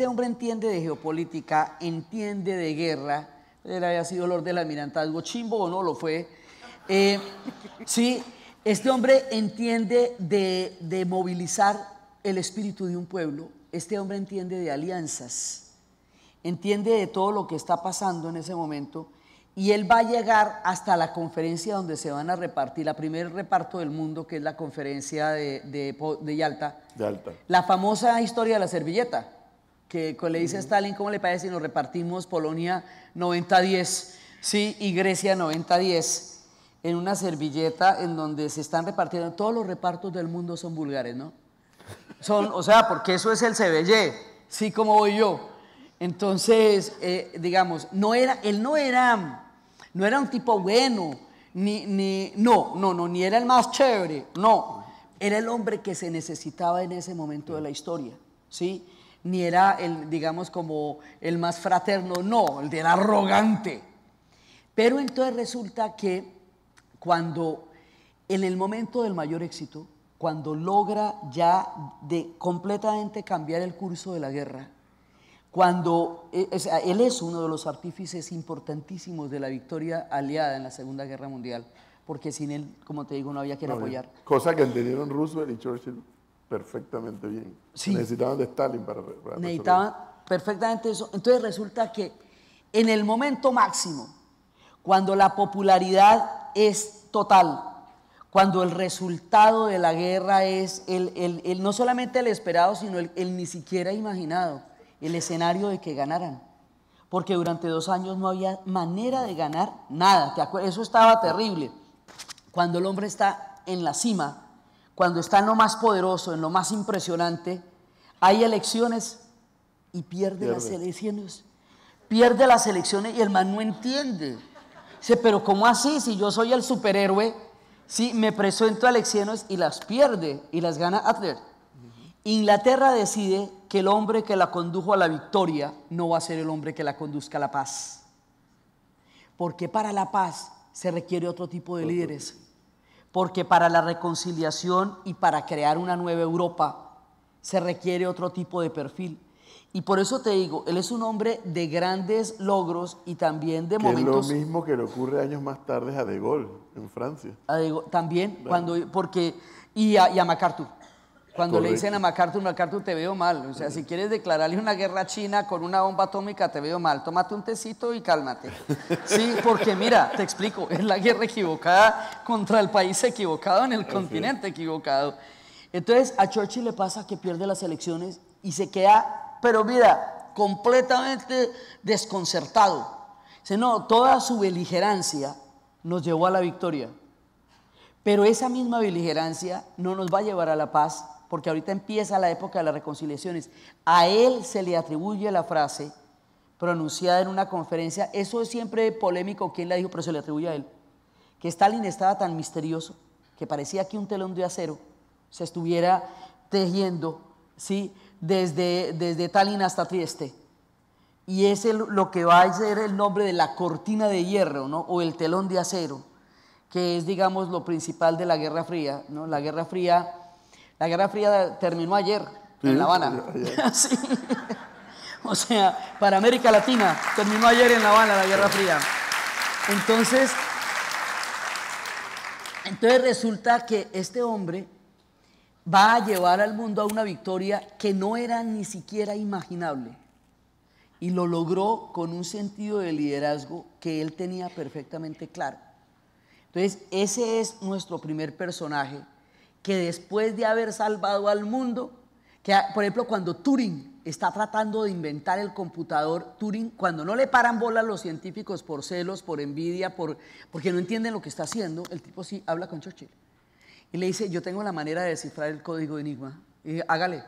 este hombre entiende de geopolítica, entiende de guerra. Él había sido Lord del Almirantazgo, chimbo o no lo fue. Sí, este hombre entiende de movilizar el espíritu de un pueblo. Este hombre entiende de alianzas, entiende de todo lo que está pasando en ese momento, y él va a llegar hasta la conferencia donde se van a repartir, la primer reparto del mundo, que es la conferencia de Yalta. La famosa historia de la servilleta, que le dice a Stalin, ¿cómo le parece si nos repartimos Polonia 90-10, sí, y Grecia 90-10, en una servilleta en donde se están repartiendo? Todos los repartos del mundo son vulgares, ¿no? O sea, porque eso es el CBY, sí, como voy yo. Entonces, digamos, él no era un tipo bueno, ni era el más chévere, no. Era el hombre que se necesitaba en ese momento de la historia, ¿sí? Ni era digamos, como el más fraterno, no, el del arrogante. Pero entonces resulta que cuando, en el momento del mayor éxito, cuando logra ya completamente cambiar el curso de la guerra, cuando él es uno de los artífices importantísimos de la victoria aliada en la Segunda Guerra Mundial, porque sin él, como te digo, no había quien apoyar. Cosa que entendieron Roosevelt y Churchill perfectamente bien. Sí. Necesitaban de Stalin para necesitaban perfectamente eso. Entonces resulta que en el momento máximo, cuando la popularidad es total, cuando el resultado de la guerra es no solamente el esperado, sino el ni siquiera imaginado, el escenario de que ganaran, porque durante 2 años no había manera de ganar nada, ¿te acuerdas? Eso estaba terrible. Cuando el hombre está en la cima, cuando está en lo más poderoso, en lo más impresionante, hay elecciones y pierde las elecciones. Pierde las elecciones y el man no entiende. Dice, pero ¿cómo así? Si yo soy el superhéroe, sí, me presento a elecciones y las pierde y las gana Hitler. Inglaterra decide que el hombre que la condujo a la victoria no va a ser el hombre que la conduzca a la paz. Porque para la paz se requiere otro tipo de líderes. Porque para la reconciliación y para crear una nueva Europa se requiere otro tipo de perfil. Y por eso te digo, él es un hombre de grandes logros y también de momentos... Es lo mismo que le ocurre años más tarde a De Gaulle en Francia. También, y a MacArthur. Cuando Correcto. le dicen a MacArthur, te veo mal. O sea, si quieres declararle una guerra a China con una bomba atómica, te veo mal. Tómate un tecito y cálmate. Sí, porque mira, te explico, es la guerra equivocada contra el país equivocado en el continente equivocado. Entonces, a Churchill le pasa que pierde las elecciones y se queda, pero mira, completamente desconcertado. Dice, no, toda su beligerancia nos llevó a la victoria. Pero esa misma beligerancia no nos va a llevar a la paz, porque ahorita empieza la época de las reconciliaciones. A él se le atribuye la frase pronunciada en una conferencia, eso es siempre polémico, quién la dijo, pero se le atribuye a él, que Stalin estaba tan misterioso que parecía que un telón de acero se estuviera tejiendo, ¿sí?, desde Tallinn hasta Trieste. Y es lo que va a ser el nombre de la cortina de hierro, ¿no?, o el telón de acero, que es, digamos, lo principal de la Guerra Fría, ¿no? La Guerra Fría terminó ayer, en La Habana. Sí. O sea, para América Latina terminó ayer en La Habana la Guerra Fría. Entonces resulta que este hombre va a llevar al mundo a una victoria que no era ni siquiera imaginable. Y lo logró con un sentido de liderazgo que él tenía perfectamente claro. Entonces, ese es nuestro primer personaje, que después de haber salvado al mundo, que por ejemplo cuando Turing está tratando de inventar el computador, Turing, cuando no le paran bolas los científicos por celos, por envidia, porque no entienden lo que está haciendo, el tipo sí habla con Churchill y le dice, yo tengo la manera de descifrar el código de Enigma, y hágale,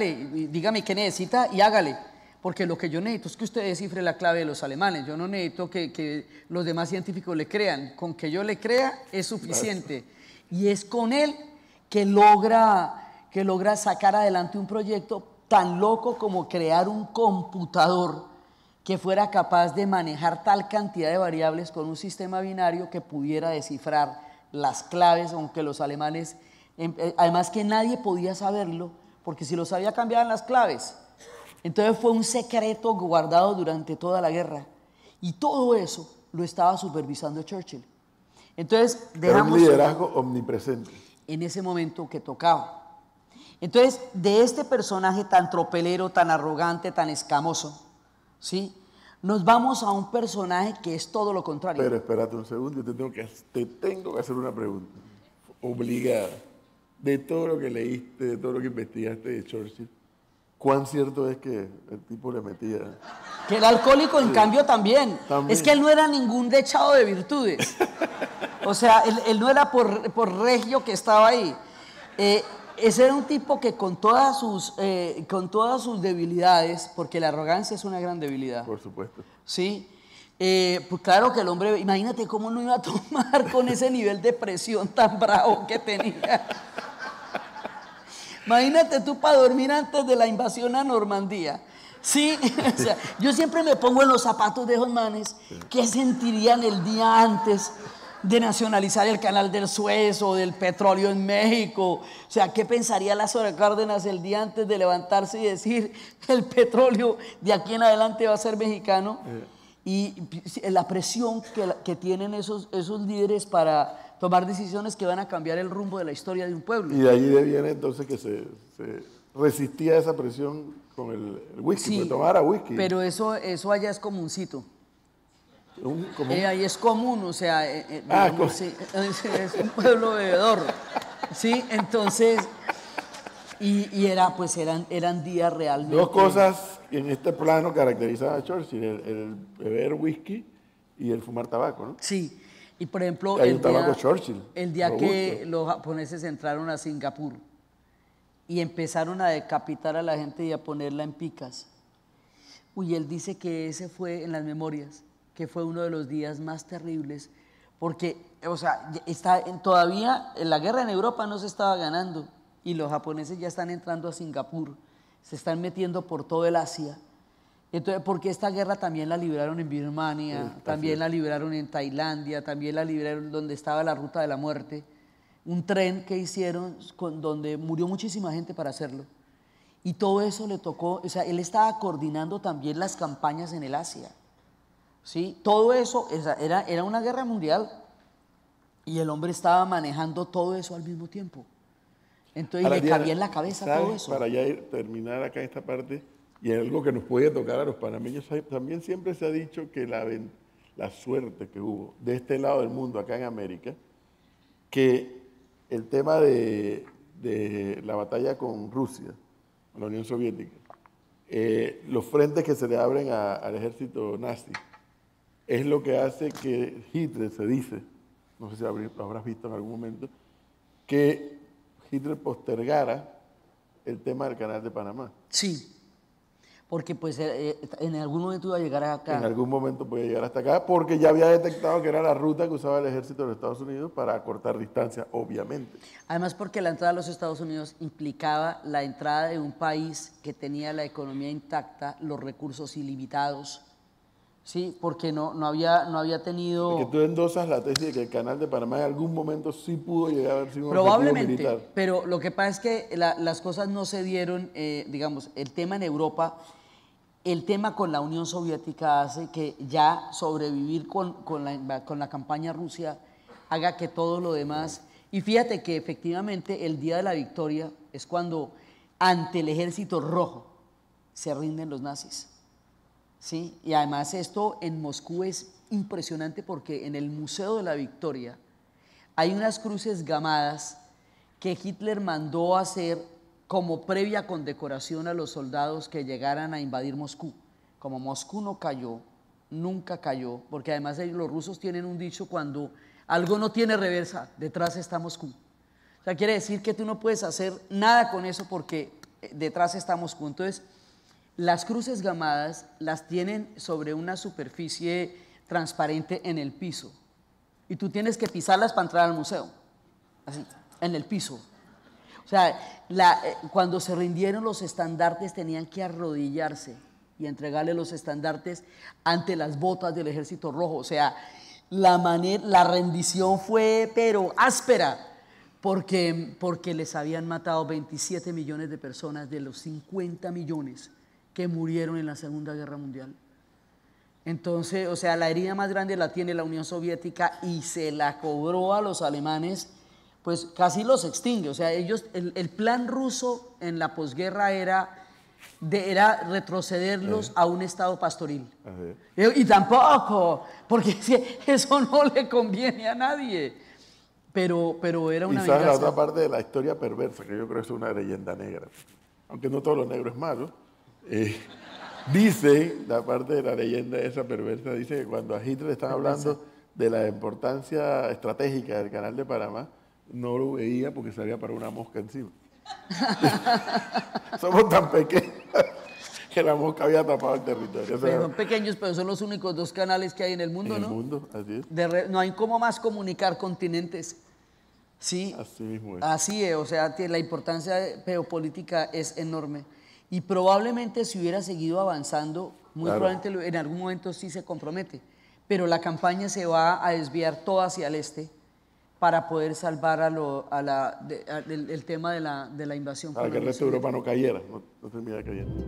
y dígame qué necesita y hágale. Porque lo que yo necesito es que usted descifre la clave de los alemanes. Yo no necesito que los demás científicos le crean. Con que yo le crea es suficiente. Y es con él que logra sacar adelante un proyecto tan loco como crear un computador que fuera capaz de manejar tal cantidad de variables con un sistema binario que pudiera descifrar las claves, aunque los alemanes, además que nadie podía saberlo, porque si lo sabía cambiaban las claves. Entonces fue un secreto guardado durante toda la guerra. Y todo eso lo estaba supervisando Churchill. Entonces Era un dejamos liderazgo omnipresente. en ese momento que tocaba. Entonces, de este personaje tan tropelero, tan arrogante, tan escamoso, ¿sí? Nos vamos a un personaje que es todo lo contrario. Pero espérate un segundo, te tengo que hacer una pregunta obligada. De todo lo que leíste, de todo lo que investigaste de Churchill, ¿cuán cierto es que el tipo le metía? Que el alcohólico, en cambio, también. Es que él no era ningún dechado de virtudes. O sea, él no era por regio que estaba ahí. Ese era un tipo que con todas sus debilidades, porque la arrogancia es una gran debilidad. Por supuesto. Sí. Pues claro que el hombre, imagínate cómo no iba a tomar con ese nivel de presión tan bravo que tenía. Imagínate tú para dormir antes de la invasión a Normandía. Sí, o sea, yo siempre me pongo en los zapatos de esos manes. ¿Qué sentirían el día antes de nacionalizar el canal del Suez o del petróleo en México? O sea, ¿qué pensaría Lázaro Cárdenas el día antes de levantarse y decir que el petróleo de aquí en adelante va a ser mexicano? Y la presión que tienen esos líderes para tomar decisiones que van a cambiar el rumbo de la historia de un pueblo. Y de allí viene entonces que se resistía a esa presión con el whisky, Sí, pues tomara whisky. pero eso allá es comuncito. ¿Cómo? Ahí es común, o sea, sí, es un pueblo bebedor. Sí, entonces, eran días realmente. Dos cosas en este plano caracterizaban a Churchill, el beber whisky y el fumar tabaco, ¿no? Sí, y por ejemplo, Hay un tabaco Churchill, el día robusto. que los japoneses entraron a Singapur y empezaron a decapitar a la gente y a ponerla en picas. Uy, él dice que ese fue en las memorias, que fue uno de los días más terribles, porque, o sea, todavía la guerra en Europa no se estaba ganando y los japoneses ya están entrando a Singapur, se están metiendo por todo el Asia. Entonces, porque esta guerra también la libraron en Birmania, también la libraron en Tailandia, también la libraron donde estaba la ruta de la muerte, un tren que hicieron donde murió muchísima gente para hacerlo. Y todo eso le tocó, o sea, él estaba coordinando también las campañas en el Asia. ¿Sí? Todo eso era una guerra mundial y el hombre estaba manejando todo eso al mismo tiempo. Entonces le cabía en la cabeza todo eso. Para ya terminar acá esta parte, y algo que nos puede tocar a los panameños, también siempre se ha dicho que la suerte que hubo de este lado del mundo, acá en América, que el tema de la batalla con Rusia, la Unión Soviética, los frentes que se le abren al ejército nazi, es lo que hace que Hitler, se dice, no sé si lo habrás visto en algún momento, que Hitler postergara el tema del Canal de Panamá. Sí, porque pues en algún momento iba a llegar acá. En algún momento podía llegar hasta acá, porque ya había detectado que era la ruta que usaba el ejército de los Estados Unidos para acortar distancia, obviamente. Además porque la entrada a los Estados Unidos implicaba la entrada de un país que tenía la economía intacta, los recursos ilimitados, ¿sí? Porque no había tenido... Porque tú endosas la tesis de que el Canal de Panamá en algún momento sí pudo llegar a haber sido un Probablemente, objetivo militar. pero lo que pasa es que las cosas no se dieron, digamos, el tema en Europa, el tema con la Unión Soviética hace que ya sobrevivir con la campaña Rusia haga que todo lo demás... Y fíjate que efectivamente el día de la victoria es cuando ante el ejército rojo se rinden los nazis. ¿Sí? Y además esto en Moscú es impresionante porque en el Museo de la Victoria hay unas cruces gamadas que Hitler mandó hacer como previa condecoración a los soldados que llegaran a invadir Moscú. Como Moscú no cayó, nunca cayó, porque además los rusos tienen un dicho: cuando algo no tiene reversa, detrás está Moscú. O sea, quiere decir que tú no puedes hacer nada con eso porque detrás está Moscú. Entonces, las cruces gamadas las tienen sobre una superficie transparente en el piso y tú tienes que pisarlas para entrar al museo, así, en el piso. O sea, cuando se rindieron los estandartes tenían que arrodillarse y entregarle los estandartes ante las botas del ejército rojo. O sea, la rendición fue pero áspera porque les habían matado 27 millones de personas de los 50 millones que que murieron en la Segunda Guerra Mundial. Entonces, o sea, la herida más grande la tiene la Unión Soviética y se la cobró a los alemanes, pues casi los extingue. O sea, ellos, el plan ruso en la posguerra era retrocederlos a un estado pastoril. Y tampoco, porque eso no le conviene a nadie. Pero era una Y sabes la venganza. otra parte de la historia perversa, que yo creo que es una leyenda negra, aunque no todo lo negro es malo. Dice, la parte de la leyenda esa perversa, dice que cuando a Hitler están hablando de la importancia estratégica del canal de Panamá, no lo veía porque se había parado una mosca encima. Somos tan pequeños que la mosca había tapado el territorio. O sea, Son pequeños, pero son los únicos dos canales que hay en el mundo, en el ¿no? mundo, así es. No hay cómo más comunicar continentes. Sí, Así mismo es. así es, o sea, la importancia geopolítica es enorme. Y probablemente si hubiera seguido avanzando, muy Claro. probablemente en algún momento sí se compromete. Pero la campaña se va a desviar todo hacia el este para poder salvar el tema de la invasión. Para que el resto de Europa no cayera, no terminara cayendo.